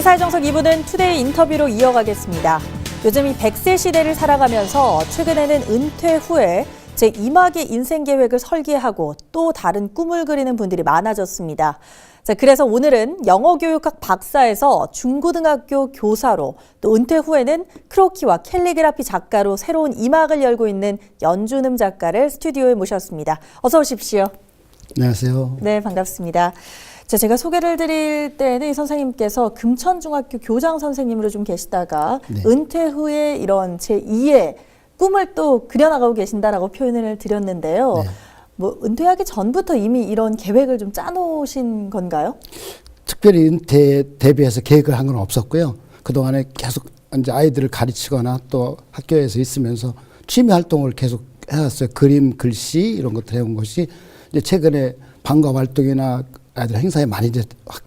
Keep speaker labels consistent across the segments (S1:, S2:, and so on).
S1: 시사의 정석 2부는 투데이 인터뷰로 이어가겠습니다. 요즘 이 100세 시대를 살아가면서 최근에는 은퇴 후에 제2막의 인생 계획을 설계하고 또 다른 꿈을 그리는 분들이 많아졌습니다. 자, 그래서 오늘은 영어교육학 박사에서 중고등학교 교사로 또 은퇴 후에는 크로키와 캘리그라피 작가로 새로운 2막을 열고 있는 연준음 작가를 스튜디오에 모셨습니다. 어서 오십시오.
S2: 안녕하세요.
S1: 네, 반갑습니다. 자, 제가 소개를 드릴 때는 이 선생님께서 금천중학교 교장 선생님으로 좀 계시다가
S2: 네.
S1: 은퇴 후에 이런 제2의 꿈을 또 그려나가고 계신다라고 표현을 드렸는데요.
S2: 네.
S1: 뭐 은퇴하기 전부터 이미 이런 계획을 좀 짜놓으신 건가요?
S2: 특별히 은퇴 대비해서 계획을 한 건 없었고요. 그동안에 계속 이제 아이들을 가르치거나 또 학교에서 있으면서 취미 활동을 계속 해왔어요. 그림, 글씨 이런 것들 해온 것이 이제 최근에 방과 활동이나 아이들 행사에 많이 이제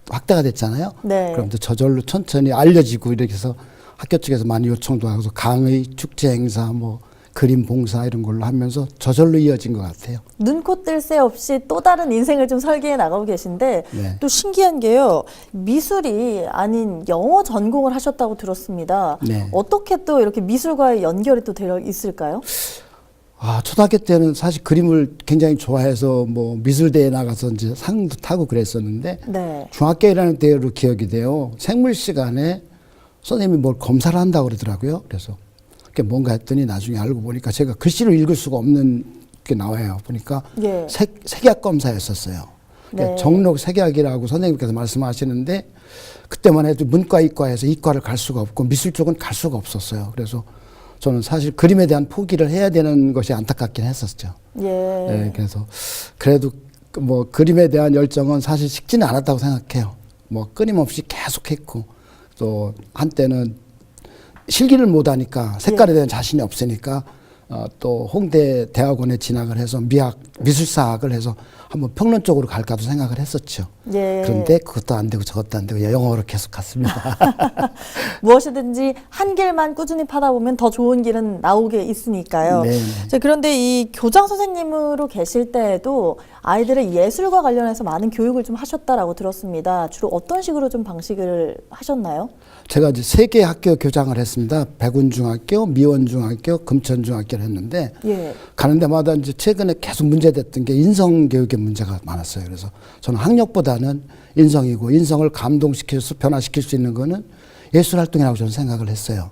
S2: 확대가 됐잖아요.
S1: 네.
S2: 그럼 저절로 천천히 알려지고 이렇게 해서 학교 쪽에서 많이 요청도 하고 강의, 축제 행사, 뭐 그림 봉사 이런 걸로 하면서 저절로 이어진 것 같아요.
S1: 눈코 뜰 새 없이 또 다른 인생을 좀 설계해 나가고 계신데
S2: 네.
S1: 또 신기한 게요. 미술이 아닌 영어 전공을 하셨다고 들었습니다.
S2: 네.
S1: 어떻게 또 이렇게 미술과의 연결이 또 되어 있을까요?
S2: 초등학교 때는 사실 그림을 굉장히 좋아해서 뭐 미술대회 나가서 이제 상도 타고 그랬었는데
S1: 네.
S2: 중학교 1학년 때로 기억이 돼요. 생물 시간에 선생님이 뭘 검사를 한다고 그러더라고요. 그래서 그게 뭔가 했더니 나중에 알고 보니까 제가 글씨를 읽을 수가 없는 게 나와요. 보니까
S1: 예.
S2: 색약 검사였었어요.
S1: 네.
S2: 정록 색약이라고 선생님께서 말씀하시는데 그때만 해도 문과, 이과에서 이과를 갈 수가 없고 미술 쪽은 갈 수가 없었어요. 그래서 저는 사실 그림에 대한 포기를 해야 되는 것이 안타깝긴 했었죠.
S1: 예.
S2: 네, 그래서 그래도 뭐 그림에 대한 열정은 사실 식지는 않았다고 생각해요. 뭐 끊임없이 계속했고 또 한때는 실기를 못하니까 색깔에 대한 자신이 없으니까 또 홍대 대학원에 진학을 해서 미술사학을 해서 한번 평론 쪽으로 갈까도 생각을 했었죠.
S1: 예.
S2: 그런데 그것도 안 되고 저것도 안 되고 영어로 계속 갔습니다.
S1: 무엇이든지 한 길만 꾸준히 파다 보면 더 좋은 길은 나오게 있으니까요.
S2: 네.
S1: 자, 그런데 이 교장 선생님으로 계실 때에도 아이들의 예술과 관련해서 많은 교육을 좀 하셨다라고 들었습니다. 주로 어떤 식으로 좀 방식을 하셨나요?
S2: 제가 이제 3개 학교 교장을 했습니다. 백운중학교, 미원중학교, 금천중학교를 했는데
S1: 예.
S2: 가는 데마다 이제 최근에 계속 문제됐던 게 인성교육의 문제가 많았어요. 그래서 저는 학력보다는 인성이고 인성을 감동시켜서 변화시킬 수 있는 거는 예술활동이라고 저는 생각을 했어요.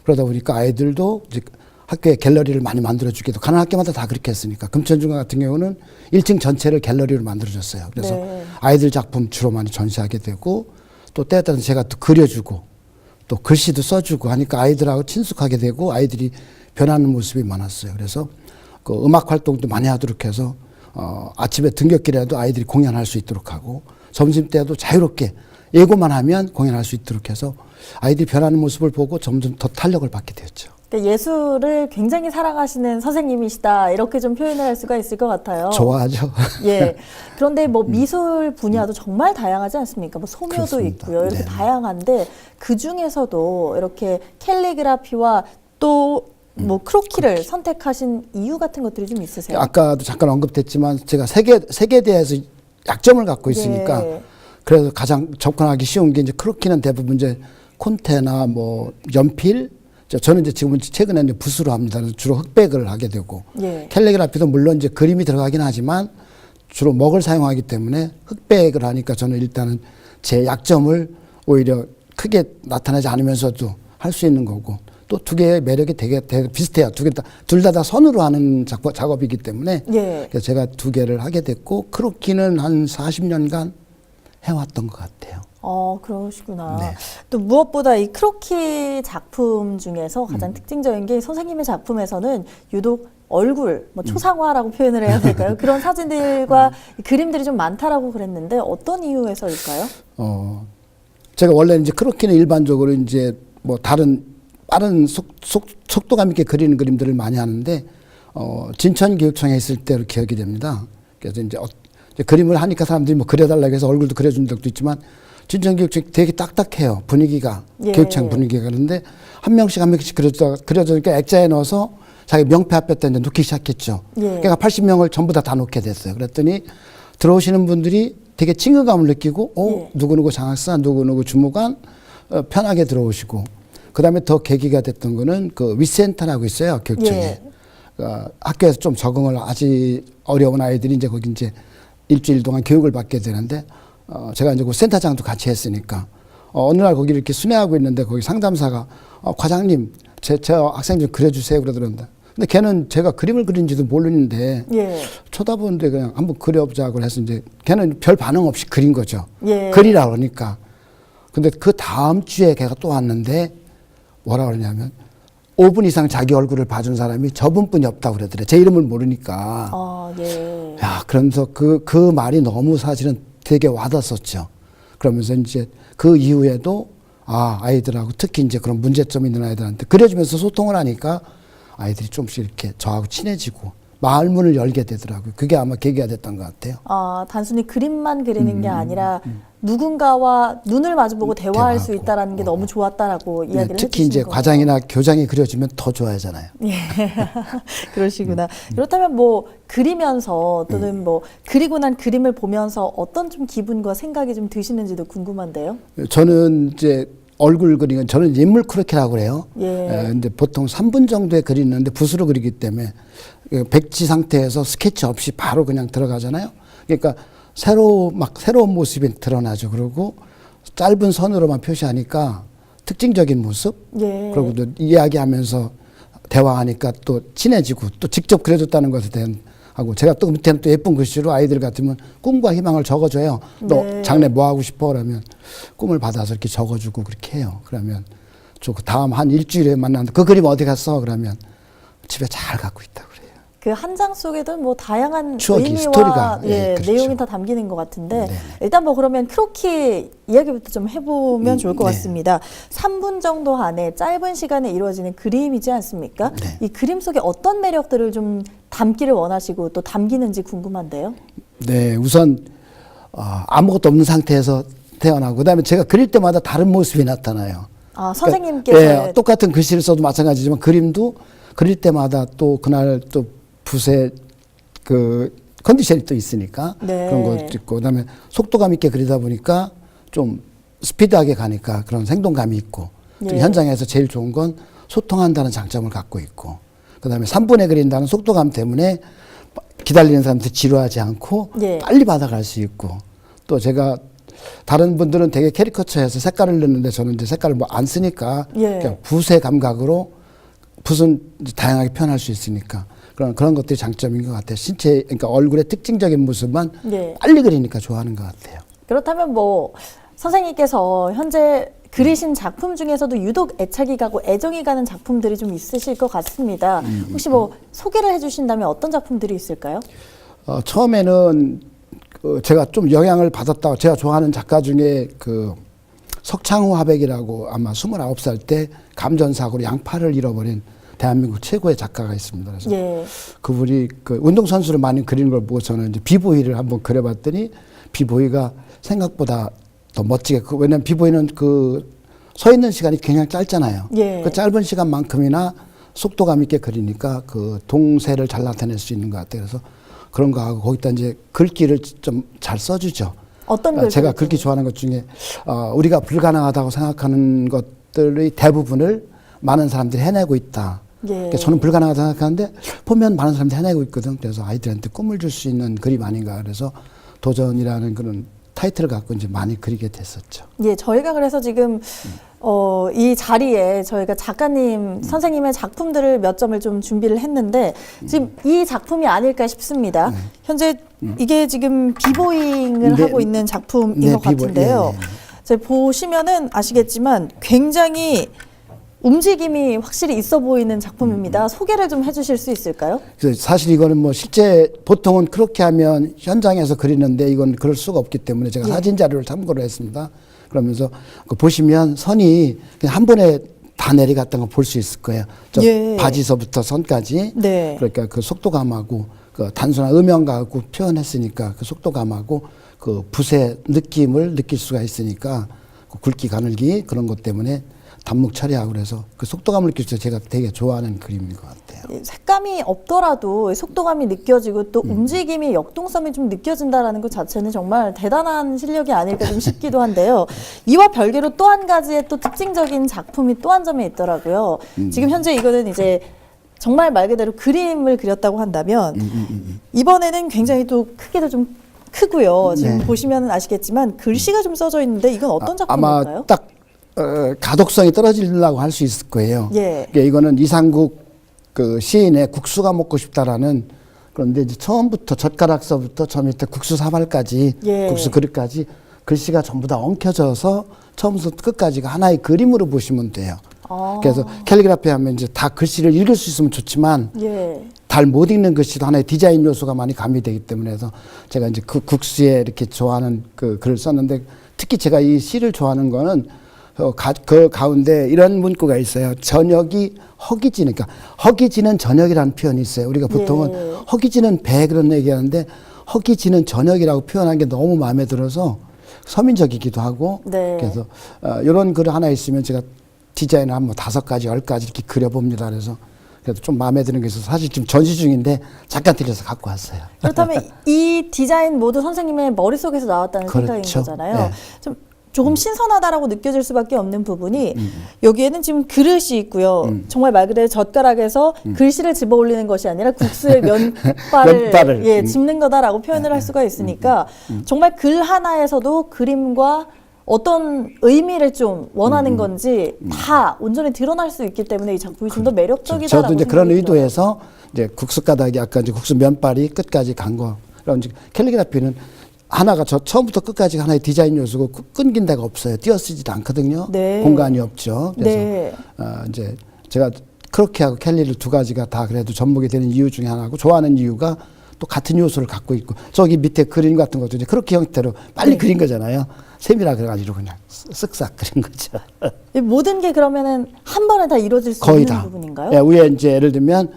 S2: 그러다 보니까 아이들도 이제 학교에 갤러리를 많이 만들어주기도 가는 학교마다 다 그렇게 했으니까 금천중학 같은 경우는 1층 전체를 갤러리로 만들어줬어요. 그래서
S1: 네.
S2: 아이들 작품 주로 많이 전시하게 되고 또 때에 따라서 제가 또 그려주고 또 글씨도 써주고 하니까 아이들하고 친숙하게 되고 아이들이 변하는 모습이 많았어요. 그래서 그 음악 활동도 많이 하도록 해서 아침에 등굣길에도 아이들이 공연할 수 있도록 하고 점심때도 자유롭게 예고만 하면 공연할 수 있도록 해서 아이들이 변하는 모습을 보고 점점 더 탄력을 받게 되었죠.
S1: 그러니까 예술을 굉장히 사랑하시는 선생님이시다 이렇게 좀 표현을 할 수가 있을 것 같아요.
S2: 좋아하죠.
S1: 예. 그런데 뭐 미술 분야도 정말 다양하지 않습니까? 뭐 소묘도
S2: 그렇습니다.
S1: 있고요. 이렇게
S2: 네.
S1: 다양한데 그 중에서도 이렇게 캘리그라피와 또 뭐 크로키를 선택하신 이유 같은 것들이 좀 있으세요?
S2: 아까도 잠깐 언급됐지만 제가 세계대에서 약점을 갖고 있으니까
S1: 예.
S2: 그래서 가장 접근하기 쉬운 게 이제 크로키는 대부분 이제 콘테나 뭐 연필 저는 이제 지금은 최근에 이제 붓으로 합니다. 주로 흑백을 하게 되고
S1: 예.
S2: 캘리그라피도 물론 이제 그림이 들어가긴 하지만 주로 먹을 사용하기 때문에 흑백을 하니까 저는 일단은 제 약점을 오히려 크게 나타나지 않으면서도 할 수 있는 거고 또 두 개의 매력이 되게 비슷해요. 둘 다 선으로 하는 작업이기 때문에
S1: 예.
S2: 그래서 제가 2개를 하게 됐고 크로키는 한 40년간 해왔던 것 같아요.
S1: 그러시구나.
S2: 네.
S1: 또 무엇보다 이 크로키 작품 중에서 가장 특징적인 게 선생님의 작품에서는 유독 얼굴, 뭐 초상화라고 표현을 해야 될까요? 그런 사진들과 그림들이 좀 많다라고 그랬는데 어떤 이유에서일까요?
S2: 제가 원래 이제 크로키는 일반적으로 이제 뭐 다른 빠른 속도감 있게 그리는 그림들을 많이 하는데 진천교육청에 있을 때로 기억이 됩니다. 그래서 이제 그림을 하니까 사람들이 뭐 그려달라고 해서 얼굴도 그려준 적도 있지만 진천교육청이 되게 딱딱해요. 분위기가.
S1: 예.
S2: 교육청 분위기가. 그런데 한 명씩 그려주니까 액자에 넣어서 자기 명패 앞에다 이제 놓기 시작했죠.
S1: 예.
S2: 그러니까 80명을 전부 다 놓게 됐어요. 그랬더니 들어오시는 분들이 되게 친근감을 느끼고,
S1: 예.
S2: 누구누구 장학사, 누구누구 주무관, 편하게 들어오시고 그다음에 더 계기가 됐던 거는 그 위센터라고 있어요 교육청에.
S1: 예.
S2: 학교에서 좀 적응을 아직 어려운 아이들이 이제 거기 이제 일주일 동안 교육을 받게 되는데 제가 이제 그 센터장도 같이 했으니까 어느 날 거기 이렇게 순회하고 있는데 거기 상담사가 과장님 제 학생 좀 그려주세요 그러더랍니다. 근데 걔는 제가 그림을 그린지도 모르는데
S1: 예.
S2: 쳐다보는데 그냥 한번 그려보자고 해서 이제 걔는 별 반응 없이 그린 거죠.
S1: 예.
S2: 그리라 그러니까. 근데 그 다음 주에 걔가 또 왔는데 뭐라 그러냐면 5분 이상 자기 얼굴을 봐준 사람이 저분뿐이 없다고 그러더래. 제 이름을 모르니까.
S1: 예.
S2: 야, 그러면서 그 말이 너무 사실은 되게 와닿았었죠. 그러면서 이제 그 이후에도 아이들하고 특히 이제 그런 문제점 있는 아이들한테 그려주면서 소통을 하니까 아이들이 좀씩 이렇게 저하고 친해지고 마을 문을 열게 되더라고요. 그게 아마 계기가 됐던 것 같아요.
S1: 단순히 그림만 그리는 게 아니라 누군가와 눈을 마주보고 대화할 수
S2: 대화하고.
S1: 있다라는 게 너무 좋았다라고
S2: 네,
S1: 이야기를
S2: 특히
S1: 해주시는
S2: 이제
S1: 거예요.
S2: 과장이나 교장이 그려주면 더 좋아하잖아요.
S1: 예. 그러시구나. 그렇다면 뭐 그리면서 또는 뭐 그리고 난 그림을 보면서 어떤 좀 기분과 생각이 좀 드시는지도 궁금한데요.
S2: 저는 이제 얼굴 그리는 저는 인물 크로키라고 그래요.
S1: 예.
S2: 근데 보통 3분 정도에 그리는데 붓으로 그리기 때문에 백지 상태에서 스케치 없이 바로 그냥 들어가잖아요. 그러니까 새로운 모습이 드러나죠. 그리고 짧은 선으로만 표시하니까 특징적인 모습.
S1: 예.
S2: 그리고 또 이야기하면서 대화하니까 또 친해지고 또 직접 그려줬다는 것에 대한 하고 제가 또 밑에는 또 예쁜 글씨로 아이들 같으면 꿈과 희망을 적어줘요. 너
S1: 네.
S2: 장래 뭐 하고 싶어? 그러면 꿈을 받아서 이렇게 적어주고 그렇게 해요. 그러면 저 그 다음 한 일주일에 만났는데 그 그림 어디 갔어? 그러면 집에 잘 갖고 있다고 그래요.
S1: 그 한 장 속에도 뭐 다양한
S2: 추억이,
S1: 의미와
S2: 스토리가, 예, 그렇죠.
S1: 내용이 다 담기는 것 같은데
S2: 네.
S1: 일단 뭐 그러면 크로키 이야기부터 좀 해보면 좋을 것
S2: 네.
S1: 같습니다. 3분 정도 안에 짧은 시간에 이루어지는 그림이지 않습니까?
S2: 네.
S1: 이 그림 속에 어떤 매력들을 좀 담기를 원하시고 또 담기는지 궁금한데요.
S2: 네, 우선 아무것도 없는 상태에서 태어나고 그다음에 제가 그릴 때마다 다른 모습이 나타나요.
S1: 선생님께서
S2: 그러니까, 똑같은 글씨를 써도 마찬가지지만 그림도 그릴 때마다 또 그날 또 붓의 그 컨디션이 또 있으니까
S1: 네.
S2: 그런 것도 있고 그다음에 속도감 있게 그리다 보니까 좀 스피드하게 가니까 그런 생동감이 있고 또
S1: 예.
S2: 현장에서 제일 좋은 건 소통한다는 장점을 갖고 있고 그다음에 3분에 그린다는 속도감 때문에 기다리는 사람한테 지루하지 않고
S1: 예.
S2: 빨리 받아갈 수 있고 또 제가 다른 분들은 되게 캐리커처해서 색깔을 넣는데 저는 이제 색깔을 뭐 안 쓰니까
S1: 예.
S2: 그냥 붓의 감각으로 붓은 이제 다양하게 표현할 수 있으니까 그런 것들이 장점인 것 같아요. 신체 그러니까 얼굴의 특징적인 모습만
S1: 예.
S2: 빨리 그리니까 좋아하는 것 같아요.
S1: 그렇다면 뭐 선생님께서 현재 그리신 작품 중에서도 유독 애착이 가고 애정이 가는 작품들이 좀 있으실 것 같습니다. 혹시 뭐 소개를 해주신다면 어떤 작품들이 있을까요?
S2: 처음에는 제가 좀 영향을 받았다고 제가 좋아하는 작가 중에 그 석창호 화백이라고 아마 29살 때 감전사고로 양팔을 잃어버린 대한민국 최고의 작가가 있습니다. 그래서
S1: 예.
S2: 그분이 그 운동선수를 많이 그리는 걸 보고 저는 이제 비보이를 한번 그려봤더니 비보이가 생각보다 더 멋지게 왜냐면 비보이는 그 서 있는 시간이 굉장히 짧잖아요.
S1: 예.
S2: 그 짧은 시간만큼이나 속도감 있게 그리니까 그 동세를 잘 나타낼 수 있는 것 같아요. 그래서 그런 거 하고 거기다 이제 글귀를 좀 잘 써주죠.
S1: 어떤
S2: 그러니까 제가
S1: 글귀를
S2: 글귀 좋아하는 것 중에 우리가 불가능하다고 생각하는 것들의 대부분을 많은 사람들이 해내고 있다.
S1: 예.
S2: 그러니까 저는 불가능하다고 생각하는데 보면 많은 사람들이 해내고 있거든. 그래서 아이들한테 꿈을 줄 수 있는 그림 아닌가. 그래서 도전이라는 그런 타이틀을 갖고 이제 많이 그리게 됐었죠.
S1: 예, 저희가 그래서 지금 이 자리에 저희가 작가님, 선생님의 작품들을 몇 점을 좀 준비를 했는데 지금 이 작품이 아닐까 싶습니다. 현재 이게 지금 비보잉을
S2: 네.
S1: 하고 있는 작품인
S2: 네,
S1: 것 같은데요. 저희 보시면은 아시겠지만 굉장히 움직임이 확실히 있어 보이는 작품입니다. 소개를 좀 해주실 수 있을까요?
S2: 그래서 사실 이거는 뭐 실제 보통은 그렇게 하면 현장에서 그리는데 이건 그럴 수가 없기 때문에 제가
S1: 예.
S2: 사진 자료를 참고를 했습니다. 그러면서 그 보시면 선이 그냥 한 번에 다 내려갔던 거 볼 수 있을 거예요. 저
S1: 예.
S2: 바지서부터 선까지.
S1: 네.
S2: 그러니까 그 속도감하고 그 단순한 음영감하고 표현했으니까 그 속도감하고 그 붓의 느낌을 느낄 수가 있으니까 그 굵기 가늘기 그런 것 때문에 단묵 처리하고 그래서 그 속도감을 느낄 때 제가 되게 좋아하는 그림인 것 같아요.
S1: 색감이 없더라도 속도감이 느껴지고 또 움직임이 역동성이 좀 느껴진다라는 것 자체는 정말 대단한 실력이 아닐까 좀 싶기도 한데요. 이와 별개로 또 한 가지의 또 특징적인 작품이 또 한 점에 있더라고요. 지금 현재 이거는 이제 정말 말 그대로 그림을 그렸다고 한다면 이번에는 굉장히 또 크기도 좀 크고요. 지금
S2: 네.
S1: 보시면 아시겠지만 글씨가 좀 써져 있는데 이건 어떤 작품일까요?
S2: 아마 딱 가독성이 떨어지려고 할 수 있을 거예요.
S1: 예.
S2: 그러니까 이거는 이상국 그 시인의 국수가 먹고 싶다라는, 그런데 이제 처음부터 젓가락서부터 저 밑에 국수 사발까지
S1: 예.
S2: 국수 그릇까지 글씨가 전부 다 엉켜져서 처음부터 끝까지가 하나의 그림으로 보시면 돼요. 그래서 캘리그라피 하면 이제 다 글씨를 읽을 수 있으면 좋지만
S1: 예.
S2: 잘 못 읽는 글씨도 하나의 디자인 요소가 많이 가미되기 때문에 해서 제가 이제 그 국수에 이렇게 좋아하는 그 글을 썼는데, 특히 제가 이 시를 좋아하는 거는 그 가운데 이런 문구가 있어요. 저녁이 허기지는, 그러니까 허기지는 저녁이라는 표현이 있어요. 우리가 보통은
S1: 예.
S2: 허기지는 배 그런 얘기하는데 허기지는 저녁이라고 표현한 게 너무 마음에 들어서 서민적이기도 하고
S1: 네.
S2: 그래서 이런 글 하나 있으면 제가 디자인을 한 뭐 5가지, 10가지 이렇게 그려봅니다. 그래서 그래도 좀 마음에 드는 게 있어서 사실 지금 전시 중인데 잠깐 들려서 갖고 왔어요.
S1: 그렇다면 이 디자인 모두 선생님의 머릿속에서 나왔다는
S2: 그렇죠.
S1: 생각인 거잖아요.
S2: 네.
S1: 좀 조금 신선하다라고 느껴질 수밖에 없는 부분이 여기에는 지금 그릇이 있고요. 정말 말 그대로 젓가락에서 글씨를 집어 올리는 것이 아니라 국수의 면발을 예, 짚는 거다라고 표현을 할 수가 있으니까 정말 글 하나에서도 그림과 어떤 의미를 좀 원하는 건지 다 온전히 드러날 수 있기 때문에 이 작품이 좀 더 매력적이다라고
S2: 저도 이제 그런
S1: 생각이 들어요.
S2: 의도에서 이제 국수 가닥이 아까 이제 국수 면발이 끝까지 간 거. 그럼 이제 캘리그라피는 하나가 저 처음부터 끝까지 하나의 디자인 요소고 끊긴 데가 없어요. 띄어쓰지도 않거든요.
S1: 네.
S2: 공간이 없죠. 그래서
S1: 네.
S2: 이제 제가 크로키하고 캘리를 2가지가 다 그래도 접목이 되는 이유 중에 하나고, 좋아하는 이유가 또 같은 요소를 갖고 있고, 저기 밑에 그림 같은 것도 이제 크로키 형태로 빨리 그린 거잖아요. 세미라 그래가지고 그냥 쓱싹 그린 거죠.
S1: 이 모든 게 그러면은 한 번에 다 이루어질 수
S2: 거의
S1: 있는
S2: 다.
S1: 부분인가요?
S2: 예, 위에 이제 예를 들면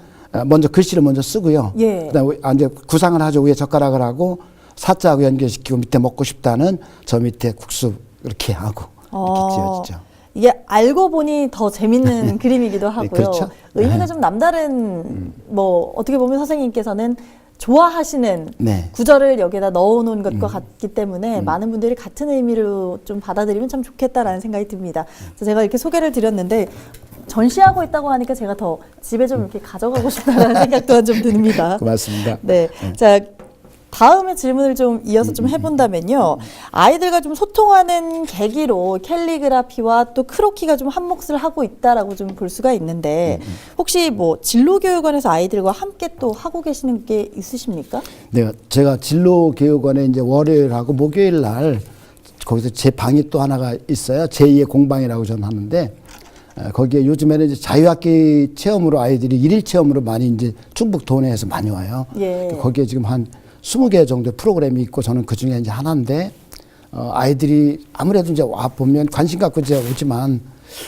S2: 먼저 글씨를 먼저 쓰고요.
S1: 예.
S2: 그다음에 이제 구상을 하죠. 위에 젓가락을 하고 사자하고 연결시키고 밑에 먹고 싶다는 저 밑에 국수 이렇게 하고 이렇게 지어지죠.
S1: 이게 알고 보니 더 재밌는 그림이기도 하고요.
S2: 그렇죠.
S1: 의미가 좀 남다른 뭐 어떻게 보면 선생님께서는 좋아하시는
S2: 네.
S1: 구절을 여기에다 넣어놓은 것과 같기 때문에 많은 분들이 같은 의미로 좀 받아들이면 참 좋겠다라는 생각이 듭니다. 그래서 제가 이렇게 소개를 드렸는데 전시하고 있다고 하니까 제가 더 집에 좀 이렇게 가져가고 싶다라는 생각 또한 좀 듭니다.
S2: 고맙습니다.
S1: 네. 자, 다음의 질문을 좀 이어서 좀 해본다면요. 아이들과 좀 소통하는 계기로 캘리그라피와 또 크로키가 좀 한몫을 하고 있다라고 좀 볼 수가 있는데 혹시 뭐 진로교육원에서 아이들과 함께 또 하고 계시는 게 있으십니까?
S2: 네, 제가 진로교육원에 이제 월요일하고 목요일 날 거기서 제 방이 또 하나가 있어요. 제2의 공방이라고 저는 하는데 거기에 요즘에는 이제 자유학기 체험으로 아이들이 1일 체험으로 많이 이제 충북 도내에서 많이 와요.
S1: 예.
S2: 거기에 지금 한 20개 정도의 프로그램이 있고 저는 그 중에 이제 하나인데 아이들이 아무래도 이제 와 보면 관심 갖고 이제 오지만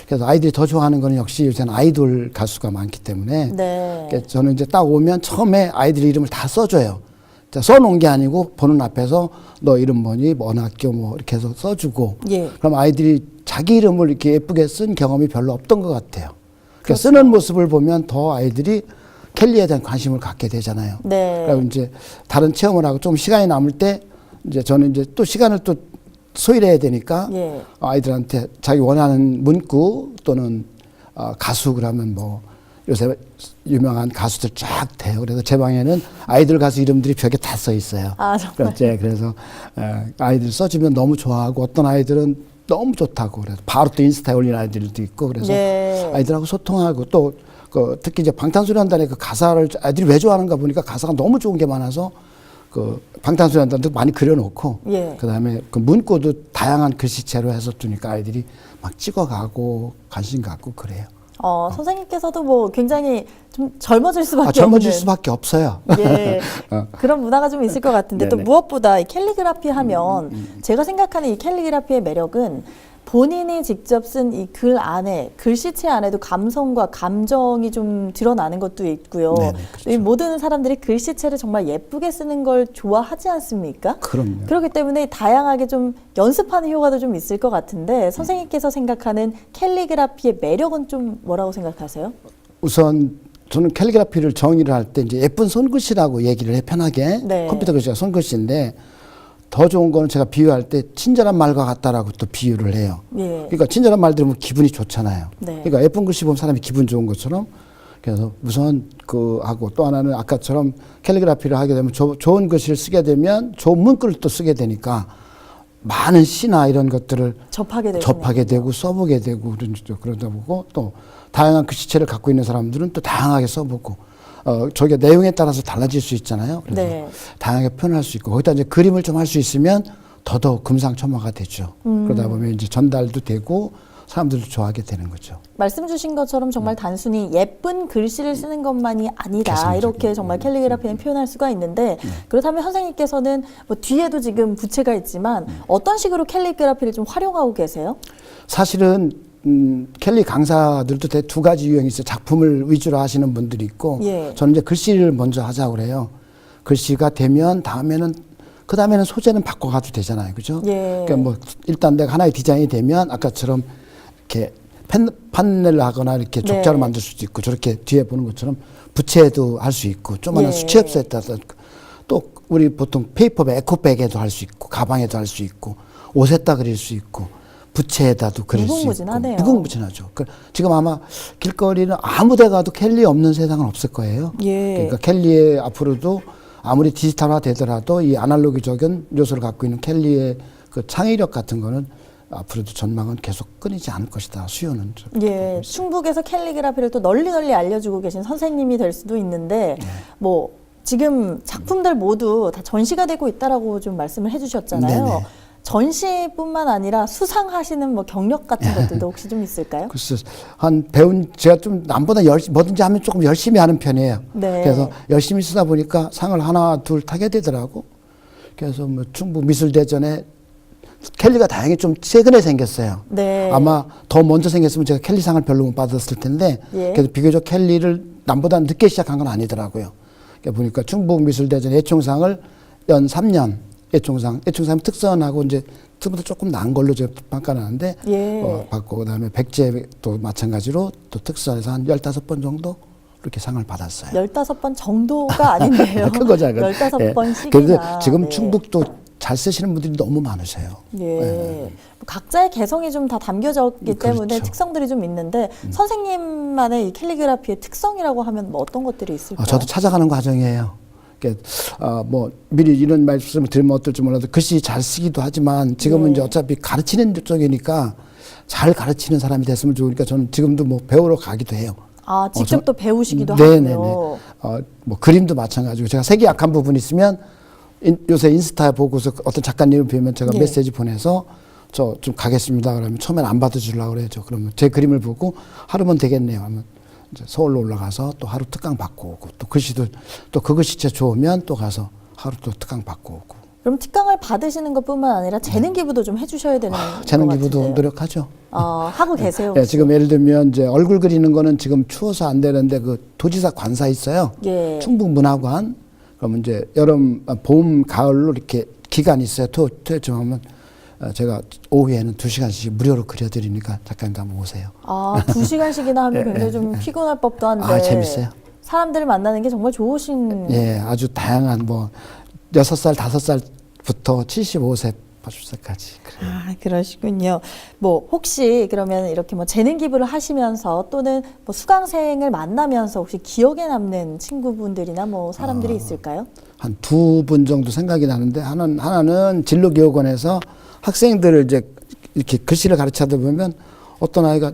S2: 그래서 아이들이 더 좋아하는 거는 역시 요새는 아이돌 가수가 많기 때문에
S1: 네.
S2: 그러니까 저는 이제 딱 오면 처음에 아이들 이름을 다 써줘요. 자, 써놓은 게 아니고 보는 앞에서 너 이름 뭐니, 어느 학교 뭐 이렇게 해서 써주고
S1: 예.
S2: 그럼 아이들이 자기 이름을 이렇게 예쁘게 쓴 경험이 별로 없던 것 같아요. 그러니까
S1: 그렇죠.
S2: 쓰는 모습을 보면 더 아이들이 캘리에 대한 관심을 갖게 되잖아요.
S1: 네.
S2: 그리고 이제 다른 체험을 하고 좀 시간이 남을 때 이제 저는 이제 또 시간을 또 소일해야 되니까
S1: 예.
S2: 아이들한테 자기 원하는 문구 또는 가수 그러면 뭐 요새 유명한 가수들 쫙 돼요. 그래서 제 방에는 아이들 가수 이름들이 벽에 다 써 있어요.
S1: 아, 정말.
S2: 그래서 아이들 써주면 너무 좋아하고 어떤 아이들은 너무 좋다고 그래서 바로 또 인스타에 올리는 아이들도 있고 그래서
S1: 예.
S2: 아이들하고 소통하고 또 특히 이제 방탄소년단의 그 가사를 아이들이 왜 좋아하는가 보니까 가사가 너무 좋은 게 많아서 그 방탄소년단도 많이 그려놓고
S1: 예.
S2: 그다음에 그 문구도 다양한 글씨체로 해서 두니까 아이들이 막 찍어가고 관심 갖고 그래요.
S1: 선생님께서도 뭐 굉장히 좀 젊어질 수밖에
S2: 젊어질
S1: 없는
S2: 수밖에 없어요.
S1: 예, 그런 문화가 좀 있을 것 같은데 또
S2: 네네.
S1: 무엇보다 이 캘리그라피 하면 제가 생각하는 이 캘리그라피의 매력은 본인이 직접 쓴 이 글 안에 글씨체 안에도 감성과 감정이 좀 드러나는 것도 있고요.
S2: 네네, 그렇죠.
S1: 이 모든 사람들이 글씨체를 정말 예쁘게 쓰는 걸 좋아하지 않습니까?
S2: 그럼요.
S1: 그렇기 때문에 다양하게 좀 연습하는 효과도 좀 있을 것 같은데 선생님께서 생각하는 캘리그라피의 매력은 좀 뭐라고 생각하세요?
S2: 우선 저는 캘리그라피를 정의를 할 때 이제 예쁜 손글씨라고 얘기를 해 편하게.
S1: 네.
S2: 컴퓨터 글씨가 손글씨인데 더 좋은 거는 제가 비유할 때 친절한 말과 같다라고 또 비유를 해요.
S1: 예.
S2: 그러니까 친절한 말 들으면 기분이 좋잖아요.
S1: 네.
S2: 그러니까 예쁜 글씨 보면 사람이 기분 좋은 것처럼 그래서 우선 그 하고 또 하나는 아까처럼 캘리그라피를 하게 되면 좋은 글씨를 쓰게 되면 좋은 문구를 또 쓰게 되니까 많은 시나 이런 것들을 접하게 되고 써보게 되고 그러다 보고 또 다양한 글씨체를 갖고 있는 사람들은 또 다양하게 써보고 저게 내용에 따라서 달라질 수 있잖아요. 그래서
S1: 네.
S2: 다양하게 표현할 수 있고 거기다 이제 그림을 좀 할 수 있으면 더더욱 금상첨화가 되죠. 그러다 보면 이제 전달도 되고 사람들도 좋아하게 되는 거죠.
S1: 말씀 주신 것처럼 정말 단순히 예쁜 글씨를 쓰는 것만이 아니다.
S2: 개성적인.
S1: 이렇게 정말 캘리그라피는 표현할 수가 있는데 그렇다면 선생님께서는 뭐 뒤에도 지금 부채가 있지만 어떤 식으로 캘리그라피를 좀 활용하고 계세요?
S2: 사실은 캘리 강사들도 두 가지 유형이 있어요. 작품을 위주로 하시는 분들이 있고
S1: 예.
S2: 저는 이제 글씨를 먼저 하자고 그래요. 글씨가 되면 그 다음에는 소재는 바꿔가도 되잖아요. 그죠?
S1: 예.
S2: 그러니까 뭐 일단 내가 하나의 디자인이 되면 아까처럼 이렇게 판넬을 하거나 이렇게 족자로
S1: 네.
S2: 만들 수도 있고 저렇게 뒤에 보는 것처럼 부채도 할 수 있고 조그마한
S1: 예.
S2: 수채업소에다 또 우리 보통 페이퍼백, 에코백에도 할 수 있고 가방에도 할 수 있고 옷에다 그릴 수 있고 부채에다도 그릴 수 있고
S1: 무궁무진하네요.
S2: 무궁무진하죠. 지금 아마 길거리는 아무 데 가도 캘리 없는 세상은 없을 거예요.
S1: 예.
S2: 그러니까 캘리의 앞으로도 아무리 디지털화 되더라도 이 아날로그적인 요소를 갖고 있는 캘리의 그 창의력 같은 거는 앞으로도 전망은 계속 끊이지 않을 것이다. 수요는.
S1: 예, 충북에서 캘리그라피를 또 널리 알려주고 계신 선생님이 될 수도 있는데 뭐 지금 작품들 모두 다 전시가 되고 있다라고 좀 말씀을 해주셨잖아요.
S2: 네네.
S1: 전시뿐만 아니라 수상하시는 뭐 경력 같은 것들도 혹시 좀 있을까요?
S2: 글쎄, 제가 좀 남보다 뭐든지 하면 조금 열심히 하는 편이에요.
S1: 네.
S2: 그래서 열심히 쓰다 보니까 상을 하나, 둘 타게 되더라고. 그래서 뭐 충북 미술대전에 캘리가 다행히 좀 최근에 생겼어요.
S1: 네.
S2: 아마 더 먼저 생겼으면 제가 캘리상을 별로 못 받았을 텐데,
S1: 예.
S2: 그래도 비교적 캘리를 남보다 늦게 시작한 건 아니더라고요. 그러니까 보니까 충북 미술대전 예총상을 연 3년 예총상 특선하고 이제 특보다 조금 나은 걸로 제가 평가하는데
S1: 예.
S2: 받고 그다음에 백제도 마찬가지로 또 특선에서 한 15번 정도 이렇게 상을 받았어요.
S1: 15번 정도가 아닌데요.
S2: 큰 거죠.
S1: 15번씩이나.
S2: 그래서 지금
S1: 네.
S2: 충북도 잘 쓰시는 분들이 너무 많으세요.
S1: 예. 각자의 개성이 좀 다 담겨져 있기
S2: 그렇죠.
S1: 때문에 특성들이 좀 있는데 선생님만의 이 캘리그라피의 특성이라고 하면 뭐 어떤 것들이 있을까요?
S2: 저도 찾아가는 과정이에요. 뭐 미리 이런 말씀을 드리면 어떨지 몰라도 글씨 잘 쓰기도 하지만 지금은
S1: 네.
S2: 이제 어차피 가르치는 쪽이니까 잘 가르치는 사람이 됐으면 좋으니까 저는 지금도 뭐 배우러 가기도 해요.
S1: 아, 직접 또 배우시기도
S2: 네네네.
S1: 하고요.
S2: 뭐 그림도 마찬가지고 제가 색이 약한 부분이 있으면 요새 인스타 보고서 어떤 작가님을 뵈면 제가
S1: 예.
S2: 메시지 보내서 저 좀 가겠습니다. 그러면 처음엔 안 받아주려고 그래죠. 그러면 제 그림을 보고 하루면 되겠네요. 하면 이제 서울로 올라가서 또 하루 특강 받고 오고 또 글씨도 또 그 글씨체 좋으면 또 가서 하루 또 특강 받고 오고.
S1: 그럼 특강을 받으시는 것뿐만 아니라 재능 기부도 좀 해주셔야 되는
S2: 재능
S1: 것
S2: 기부도
S1: 같은데요.
S2: 노력하죠.
S1: 하고 계세요.
S2: 예,
S1: 혹시?
S2: 지금 예를 들면 이제 얼굴 그리는 거는 지금 추워서 안 되는데 그 도지사 관사 있어요.
S1: 예.
S2: 충북문화관. 그러면 이제 봄, 가을로 이렇게 기간이 있어요. 토요쯤 하면 제가 오후에는 2시간씩 무료로 그려드리니까 작가님도 한번 오세요.
S1: 2시간씩이나 하면 굉장히 좀 피곤할 법도 한데.
S2: 재밌어요.
S1: 사람들을 만나는 게 정말 좋으신.
S2: 예, 아주 다양한 뭐 6살, 5살부터 75세, 80세까지.
S1: 그러시군요. 뭐 혹시 그러면 이렇게 뭐 재능 기부를 하시면서 또는 뭐 수강생을 만나면서 혹시 기억에 남는 친구분들이나 뭐 사람들이 있을까요?
S2: 한 2분 정도 생각이 나는데 하나는 진로교육원에서 학생들을 이제 이렇게 글씨를 가르치다 보면 어떤 아이가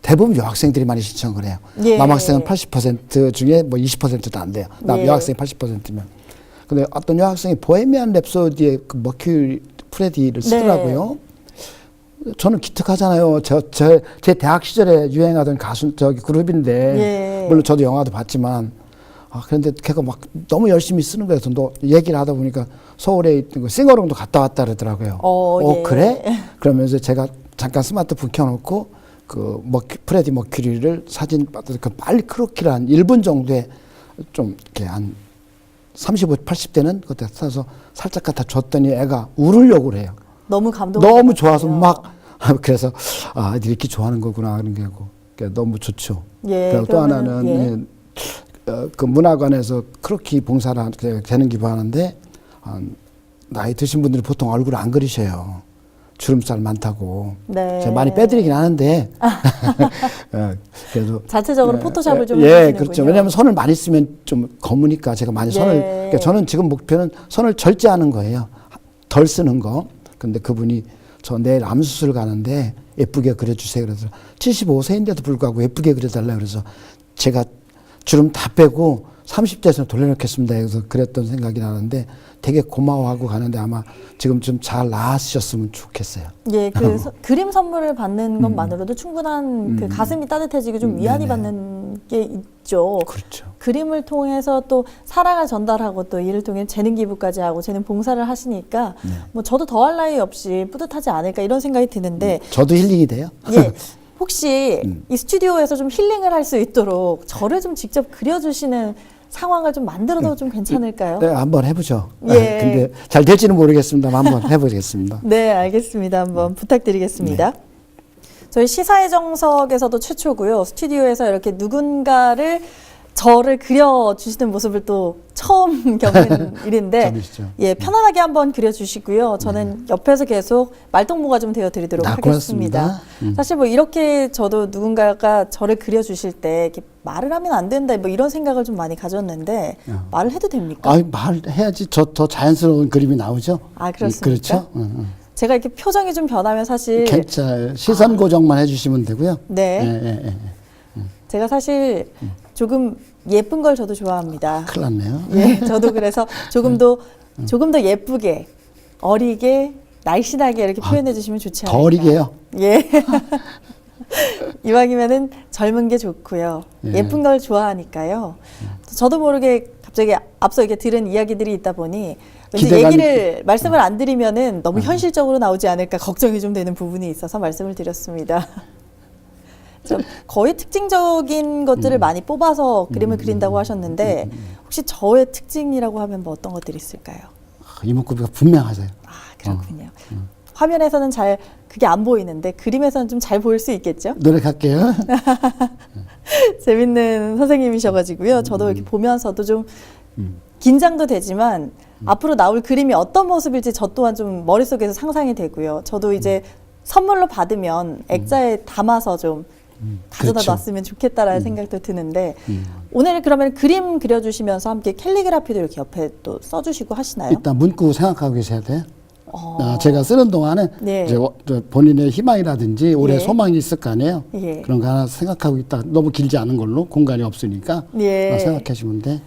S2: 대부분 여학생들이 많이 신청을 해요.
S1: 예.
S2: 남학생은 80% 중에 뭐 20%도 안 돼요.
S1: 예.
S2: 여학생이 80%면. 근데 어떤 여학생이 보헤미안 랩소디의 그 머큐리 프레디를 쓰더라고요. 저는 기특하잖아요. 제 대학 시절에 유행하던 가수 그룹인데
S1: 예.
S2: 물론 저도 영화도 봤지만 그런데 걔가 막 너무 열심히 쓰는 거예요. 또 얘기를 하다 보니까 서울에 있던 그 싱어롱도 갔다 왔다 그러더라고요.
S1: 예.
S2: 그래? 그러면서 제가 잠깐 스마트폰 켜놓고 그 프레디 머큐리를 사진 받아서 그 빨리 크로키를 한 1분 정도에 좀 이렇게 한 35, 80대는 그때 사서 살짝 갖다 줬더니 애가 울으려고 그래요.
S1: 너무
S2: 너무 좋아서 막 그래서 애들이 이렇게 좋아하는 거구나 그런 게 너무 좋죠.
S1: 예,
S2: 그리고 또 하나는
S1: 예.
S2: 그 문화관에서 크로키 봉사를 되는 기부하는데 나이 드신 분들이 보통 얼굴 안 그리셔요. 주름살 많다고.
S1: 네.
S2: 제가 많이 빼드리긴 하는데 그래도
S1: 자체적으로 포토샵을 좀
S2: 예,
S1: 해주시는군요.
S2: 그렇죠. 왜냐하면 손을 많이 쓰면 좀 검으니까 제가 많이 손을 그러니까 저는 지금 목표는 손을 절제하는 거예요. 덜 쓰는 거. 근데 그분이 저 내일 암 수술 가는데 예쁘게 그려주세요. 그래서 75세인데도 불구하고 예쁘게 그려달라 그래서 제가 주름 다 빼고 30대에서 돌려놓겠습니다. 그래서 그랬던 생각이 나는데 되게 고마워하고 가는데 아마 지금 좀 잘 나으셨으면 좋겠어요.
S1: 예, 그 그림 선물을 받는 것만으로도 충분한 그 가슴이 따뜻해지고 좀 위안이
S2: 네네.
S1: 받는 게 있죠.
S2: 그렇죠.
S1: 그림을 통해서 또 사랑을 전달하고 또 이를 통해 재능 기부까지 하고 재능 봉사를 하시니까 뭐 저도 더할 나위 없이 뿌듯하지 않을까 이런 생각이 드는데
S2: 저도 힐링이 돼요.
S1: 예. 혹시 이 스튜디오에서 좀 힐링을 할 수 있도록 저를 좀 직접 그려주시는 상황을 좀 만들어도 좀 괜찮을까요?
S2: 네, 한번 해보죠.
S1: 예.
S2: 근데 잘 될지는 모르겠습니다만 한번 해보겠습니다.
S1: 네, 알겠습니다. 한번 부탁드리겠습니다. 저희 시사의 정석에서도 최초고요. 스튜디오에서 이렇게 누군가를 저를 그려주시는 모습을 또 처음 겪는 일인데
S2: 처음이시죠.
S1: 예, 편안하게 한번 그려주시고요. 저는 옆에서 계속 말동무가 좀 되어드리도록 하겠습니다.
S2: 고맙습니다.
S1: 사실 뭐 이렇게 저도 누군가가 저를 그려주실 때 이렇게 말을 하면 안 된다 뭐 이런 생각을 좀 많이 가졌는데 말을 해도 됩니까?
S2: 아, 말해야지 더 자연스러운 그림이 나오죠.
S1: 아, 그렇습니까?
S2: 그렇죠.
S1: 제가 이렇게 표정이 좀 변하면 사실
S2: 괜찮아요. 시선 고정만 해주시면 되고요.
S1: 네.
S2: 예.
S1: 제가 사실 조금 예쁜 걸 저도 좋아합니다.
S2: 큰일 났네요.
S1: 예, 저도 그래서 조금 더 예쁘게, 어리게, 날씬하게 이렇게 표현해 주시면 좋지 않을까.
S2: 더 어리게요.
S1: 예. 이왕이면은 젊은 게 좋고요.
S2: 예.
S1: 예쁜 걸 좋아하니까요. 저도 모르게 갑자기 앞서 이렇게 들은 이야기들이 있다 보니 왠지
S2: 기대감이-
S1: 얘기를 말씀을 안 드리면은 너무 현실적으로 나오지 않을까 걱정이 좀 되는 부분이 있어서 말씀을 드렸습니다. 좀 거의 특징적인 것들을 많이 뽑아서 그림을 그린다고 하셨는데 혹시 저의 특징이라고 하면 뭐 어떤 것들이 있을까요?
S2: 이목구비가 분명하세요.
S1: 아, 그렇군요. 화면에서는 잘 그게 안 보이는데 그림에서는 좀 잘 보일 수 있겠죠?
S2: 노력할게요.
S1: 재밌는 선생님이셔가지고요. 저도 이렇게 보면서도 좀 긴장도 되지만 앞으로 나올 그림이 어떤 모습일지 저 또한 좀 머릿속에서 상상이 되고요. 저도 이제 선물로 받으면 액자에 담아서 좀 가져다
S2: 그렇죠.
S1: 놨으면 좋겠다라는 생각도 드는데 오늘 그러면 그림 그려주시면서 함께 캘리그라피도 이렇게 옆에 또 써주시고 하시나요?
S2: 일단 문구 생각하고 계셔야 돼요. 제가 쓰는 동안에
S1: 네.
S2: 이제 본인의 희망이라든지 올해
S1: 예.
S2: 소망이 있을 거 아니에요.
S1: 예.
S2: 그런 거 하나 생각하고 있다. 너무 길지 않은 걸로 공간이 없으니까
S1: 예.
S2: 생각하시면 돼.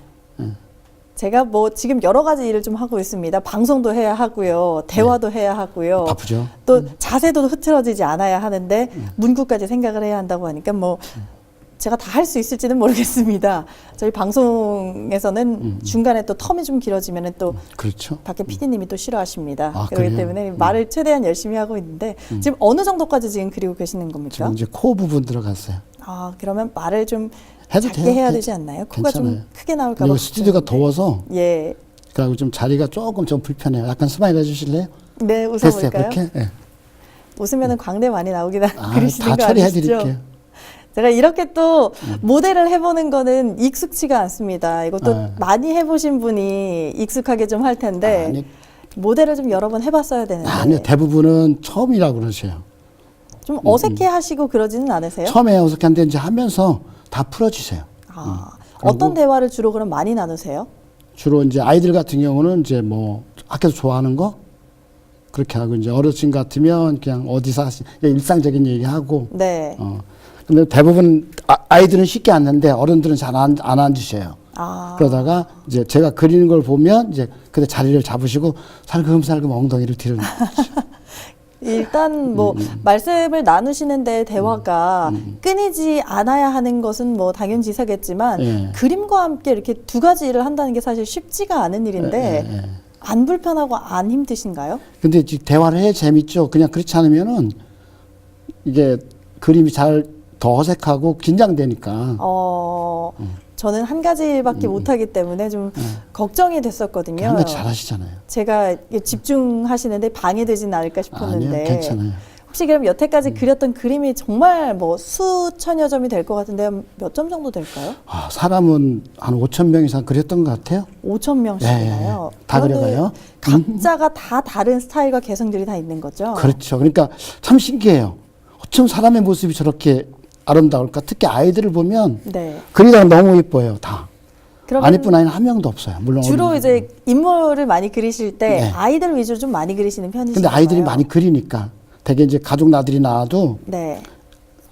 S1: 제가 뭐 지금 여러 가지 일을 좀 하고 있습니다. 방송도 해야 하고요. 대화도 해야 하고요.
S2: 바쁘죠.
S1: 또 자세도 흐트러지지 않아야 하는데 문구까지 생각을 해야 한다고 하니까 뭐 제가 다 할 수 있을지는 모르겠습니다. 저희 방송에서는 중간에 또 텀이 좀 길어지면 또
S2: 그렇죠.
S1: 밖에 PD님이 또 싫어하십니다.
S2: 아,
S1: 그렇기
S2: 그래요?
S1: 때문에 말을 최대한 열심히 하고 있는데 지금 어느 정도까지 지금 그리고 계시는 겁니까?
S2: 지금 이제 코 부분 들어갔어요.
S1: 아, 그러면 말을 좀
S2: 해도
S1: 작게
S2: 돼요.
S1: 해야 되지 않나요? 코가 좀
S2: 괜찮아요.
S1: 크게 나올까 봐.
S2: 그리고 스튜디오가 더워서
S1: 예.
S2: 그리고 좀 자리가 조금 좀 불편해요. 약간 스마일 해주실래요?
S1: 네,
S2: 됐어요.
S1: 웃어볼까요?
S2: 그렇게? 예.
S1: 웃으면은 광대 많이 나오긴
S2: 아,
S1: 그러시는
S2: 다
S1: 거
S2: 처리해
S1: 아니시죠?
S2: 드릴게요.
S1: 제가 이렇게 또 모델을 해보는 거는 익숙치가 않습니다. 이것도
S2: 아.
S1: 많이 해보신 분이 익숙하게 좀 할 텐데
S2: 아니,
S1: 모델을 좀 여러 번 해봤어야 되는데
S2: 아니요. 대부분은 처음이라고 그러세요.
S1: 좀 어색해 하시고 그러지는 않으세요?
S2: 처음에 어색한데 이제 하면서 다 풀어주세요.
S1: 아, 어떤 대화를 주로 그럼 많이 나누세요?
S2: 주로 이제 아이들 같은 경우는 이제 뭐 학교에서 좋아하는 거 그렇게 하고 이제 어르신 같으면 그냥 어디서 일상적인 얘기하고
S1: 네.
S2: 근데 대부분 아이들은 쉽게 앉는데 어른들은 잘 안 앉으셔요.
S1: 아,
S2: 그러다가 이제 제가 그리는 걸 보면 이제 그때 자리를 잡으시고 살금살금 엉덩이를 뒤로
S1: 일단 뭐 말씀을 나누시는데 대화가 끊이지 않아야 하는 것은 뭐 당연지사겠지만
S2: 예.
S1: 그림과 함께 이렇게 두 가지 일을 한다는 게 사실 쉽지가 않은 일인데
S2: 예.
S1: 안 불편하고 안 힘드신가요?
S2: 근데 이제 대화를 해 재밌죠. 그냥 그렇지 않으면은 이게 그림이 잘 더 어색하고 긴장되니까.
S1: 저는 한 가지 일밖에 못하기 때문에 좀 걱정이 됐었거든요.
S2: 한 가지 잘하시잖아요.
S1: 제가 이게 집중하시는데 방해되지는 않을까 싶었는데
S2: 아니요, 괜찮아요.
S1: 혹시 그럼 여태까지 그렸던 그림이 정말 뭐 수천여 점이 될 것 같은데 몇 점 정도 될까요?
S2: 아, 사람은 한 5천 명 이상 그렸던 것 같아요.
S1: 5천 명씩이나요?
S2: 다 그려가요.
S1: 각자가 다 다른 스타일과 개성들이 다 있는 거죠?
S2: 그렇죠. 그러니까 참 신기해요. 어쩜 사람의 모습이 저렇게 아름다울까? 특히 아이들을 보면
S1: 네.
S2: 그리다가 너무 이뻐요, 다.
S1: 그러면
S2: 안 이쁜 아이는 한 명도 없어요. 물론
S1: 주로
S2: 어린-
S1: 이제 인물을 많이 그리실 때
S2: 네.
S1: 아이들 위주로 좀 많이 그리시는 편이신가요?
S2: 근데 아이들이 많이 그리니까 되게 이제 가족 나들이 나와도
S1: 네.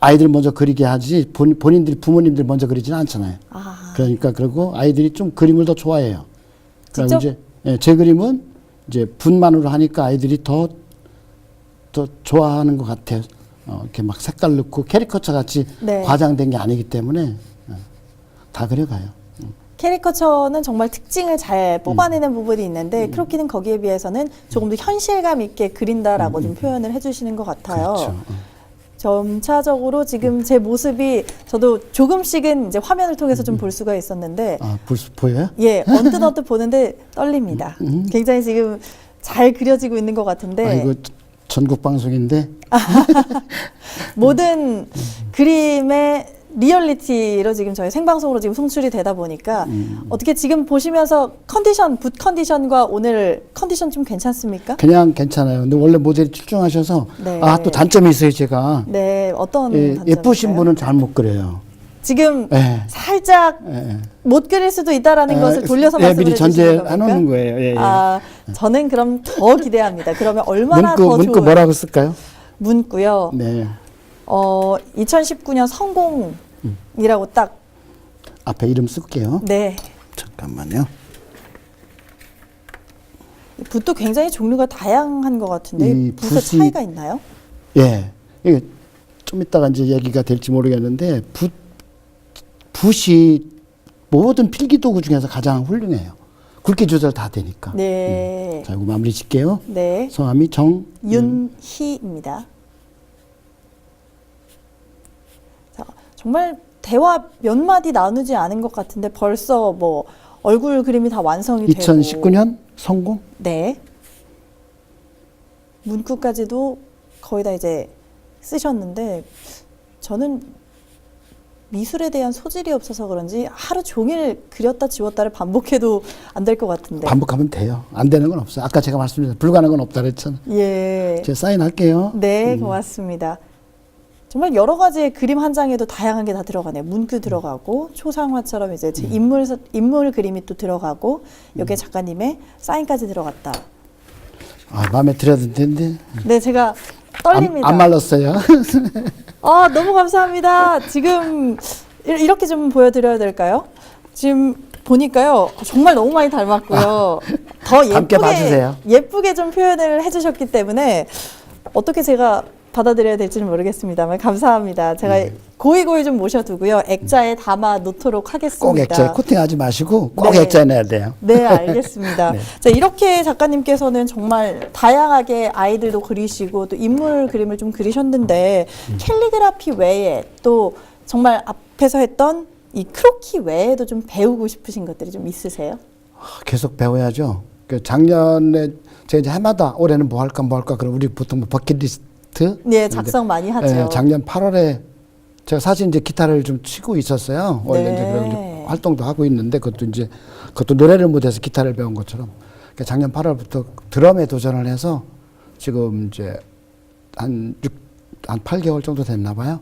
S2: 아이들 먼저 그리게 하지 본인들 부모님들 먼저 그리지는 않잖아요.
S1: 아,
S2: 그러니까 그리고 아이들이 좀 그림을 더 좋아해요. 그럼
S1: 직접?
S2: 이제 제 그림은 이제 분만으로 하니까 아이들이 더 좋아하는 것 같아요. 이렇게 막 색깔 넣고 캐리커처 같이
S1: 네.
S2: 과장된 게 아니기 때문에 다 그려가요.
S1: 캐리커처는 정말 특징을 잘 뽑아내는 부분이 있는데 크로키는 거기에 비해서는 조금 더 현실감 있게 그린다라고 좀 표현을 해주시는 것 같아요.
S2: 그렇죠.
S1: 점차적으로 지금 제 모습이 저도 조금씩은 이제 화면을 통해서 좀 볼 수가 있었는데
S2: 아, 보여요?
S1: 예, 언뜻 보는데 떨립니다. 굉장히 지금 잘 그려지고 있는 것 같은데
S2: 아, 이거 전국 방송인데
S1: 모든 그림의 리얼리티로 지금 저희 생방송으로 지금 송출이 되다 보니까 어떻게 지금 보시면서 붓 컨디션과 오늘 컨디션 좀 괜찮습니까?
S2: 그냥 괜찮아요. 근데 원래 모델이 출중하셔서
S1: 네.
S2: 또 단점이 있어요, 제가.
S1: 네, 어떤
S2: 예쁘신
S1: 단점일까요?
S2: 분은 잘 못 그려요.
S1: 지금
S2: 예.
S1: 살짝
S2: 예.
S1: 못 그릴 수도 있다라는 것을 돌려서 말씀을
S2: 미리
S1: 해주시는
S2: 전제해
S1: 겁니까?
S2: 놓는 거예요. 예, 예.
S1: 아, 저는 그럼 더 기대합니다. 그러면 얼마나 더
S2: 문구
S1: 좋은
S2: 뭐라고 쓸까요?
S1: 문구요.
S2: 네.
S1: 2019년 성공이라고 딱
S2: 앞에 이름 쓸게요.
S1: 네.
S2: 잠깐만요.
S1: 붓도 굉장히 종류가 다양한 것 같은데
S2: 이
S1: 붓의
S2: 붓이-
S1: 차이가 있나요?
S2: 예. 이게 좀 이따가 이제 얘기가 될지 모르겠는데 붓이 모든 필기도구 중에서 가장 훌륭해요. 굵기 조절 다 되니까.
S1: 네.
S2: 자, 이거 마무리 짓게요.
S1: 네.
S2: 성함이
S1: 윤희입니다. 자, 정말 대화 몇 마디 나누지 않은 것 같은데 벌써 뭐 얼굴 그림이 다 완성이 되고
S2: 2019년 성공?
S1: 네. 문구까지도 거의 다 이제 쓰셨는데 저는 미술에 대한 소질이 없어서 그런지 하루 종일 그렸다 지웠다를 반복해도 안 될 것 같은데.
S2: 반복하면 돼요. 안 되는 건 없어요. 아까 제가 말씀드린 불가능한 건 없다 그랬잖아요.
S1: 예.
S2: 제가 사인할게요.
S1: 네, 고맙습니다. 정말 여러 가지의 그림 한 장에도 다양한 게 다 들어가네요. 문구 들어가고 초상화처럼 이제 제 인물 그림이 또 들어가고 여기에 작가님의 사인까지 들어갔다.
S2: 아, 마음에 들어야 될 텐데.
S1: 네, 제가 떨립니다.
S2: 안 말랐어요.
S1: 아, 너무 감사합니다. 지금 이렇게 좀 보여드려야 될까요? 지금 보니까요, 정말 너무 많이 닮았고요. 더
S2: 함께 봐주세요.
S1: 예쁘게 좀 표현을 해주셨기 때문에 어떻게 제가 받아들여야 될지는 모르겠습니다만 감사합니다. 제가 고이고이 좀 모셔두고요. 액자에 담아 놓도록 하겠습니다.
S2: 꼭 액자에 코팅하지 마시고 꼭
S1: 네.
S2: 액자에 넣어야 돼요.
S1: 네, 알겠습니다.
S2: 네.
S1: 자, 이렇게 작가님께서는 정말 다양하게 아이들도 그리시고 또 인물 그림을 좀 그리셨는데 캘리그라피 외에 또 정말 앞에서 했던 이 크로키 외에도 좀 배우고 싶으신 것들이 좀 있으세요?
S2: 계속 배워야죠. 그 작년에 제가 이제 해마다 올해는 뭐 할까 그럼 우리 보통 뭐 버킷리스트
S1: 네, 작성 많이 하죠.
S2: 예, 작년 8월에 제가 사실 이제 기타를 좀 치고 있었어요. 원래
S1: 네.
S2: 이제 그런 이제 활동도 하고 있는데 그것도 노래를 못해서 기타를 배운 것처럼. 그러니까 작년 8월부터 드럼에 도전을 해서 지금 이제 한 8개월 정도 됐나 봐요.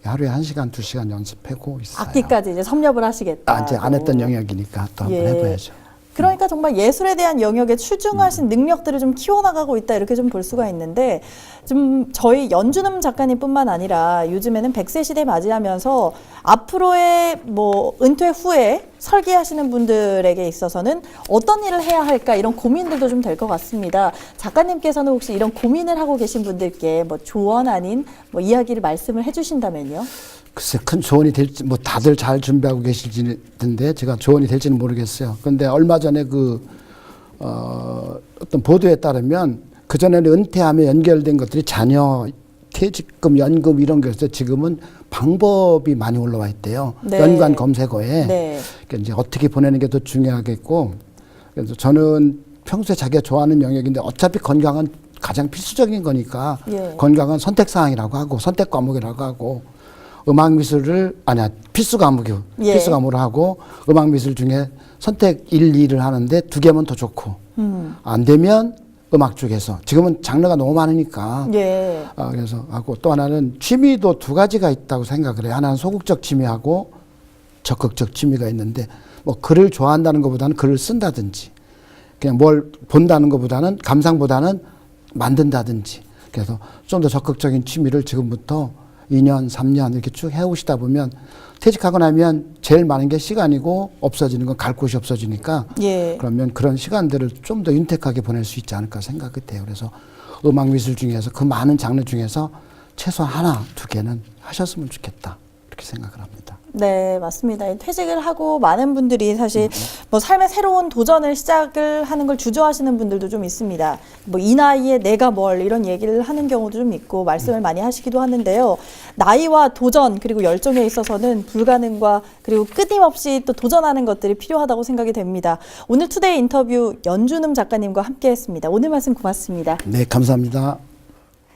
S2: 하루에 1시간, 2시간 연습하고 있어요.
S1: 악기까지 이제 섭렵을 하시겠다.
S2: 이제 안 했던 영역이니까 또 한번
S1: 예.
S2: 해봐야죠.
S1: 그러니까 정말 예술에 대한 영역에 출중하신 능력들을 좀 키워나가고 있다 이렇게 좀 볼 수가 있는데 좀 저희 연준음 작가님뿐만 아니라 요즘에는 100세 시대 맞이하면서 앞으로의 뭐 은퇴 후에 설계하시는 분들에게 있어서는 어떤 일을 해야 할까 이런 고민들도 좀 될 것 같습니다. 작가님께서는 혹시 이런 고민을 하고 계신 분들께 뭐 조언 아닌 뭐 이야기를 말씀을 해주신다면요?
S2: 글쎄 큰 조언이 될지 뭐 다들 잘 준비하고 계실 텐데 제가 조언이 될지는 모르겠어요. 그런데 얼마 전에 어떤 보도에 따르면 그 전에는 은퇴하며 연결된 것들이 자녀 퇴직금, 연금 이런 것에서 지금은 방법이 많이 올라와 있대요.
S1: 네.
S2: 연관 검색어에.
S1: 네.
S2: 그러니까 이제 어떻게 보내는 게 더 중요하겠고. 그래서 저는 평소에 자기가 좋아하는 영역인데 어차피 건강은 가장 필수적인 거니까
S1: 예.
S2: 건강은 선택 사항이라고 하고 선택 과목이라고 하고 음악 미술을 아니야 필수 과목이요.
S1: 예.
S2: 필수 과목으로 하고 음악 미술 중에 선택 1, 2를 하는데 2개면 더 좋고 안 되면 음악 쪽에서 지금은 장르가 너무 많으니까
S1: 예.
S2: 그래서 하고 또 하나는 취미도 2가지가 있다고 생각을 해요. 하나는 소극적 취미하고 적극적 취미가 있는데 뭐 글을 좋아한다는 것보다는 글을 쓴다든지 그냥 뭘 본다는 것보다는 감상보다는 만든다든지 그래서 좀 더 적극적인 취미를 지금부터 2년, 3년 이렇게 쭉 해오시다 보면 퇴직하고 나면 제일 많은 게 시간이고 없어지는 건 갈 곳이 없어지니까
S1: 예.
S2: 그러면 그런 시간들을 좀 더 윤택하게 보낼 수 있지 않을까 생각이 돼요. 그래서 음악 미술 중에서 그 많은 장르 중에서 최소한 1, 2개는 하셨으면 좋겠다 이렇게 생각을 합니다.
S1: 네, 맞습니다. 퇴직을 하고 많은 분들이 사실 뭐 삶의 새로운 도전을 시작을 하는 걸 주저하시는 분들도 좀 있습니다. 뭐 이 나이에 내가 뭘 이런 얘기를 하는 경우도 좀 있고 말씀을 많이 하시기도 하는데요. 나이와 도전 그리고 열정에 있어서는 불가능과 그리고 끊임없이 또 도전하는 것들이 필요하다고 생각이 됩니다. 오늘 투데이 인터뷰 연준음 작가님과 함께했습니다. 오늘 말씀 고맙습니다.
S2: 네, 감사합니다.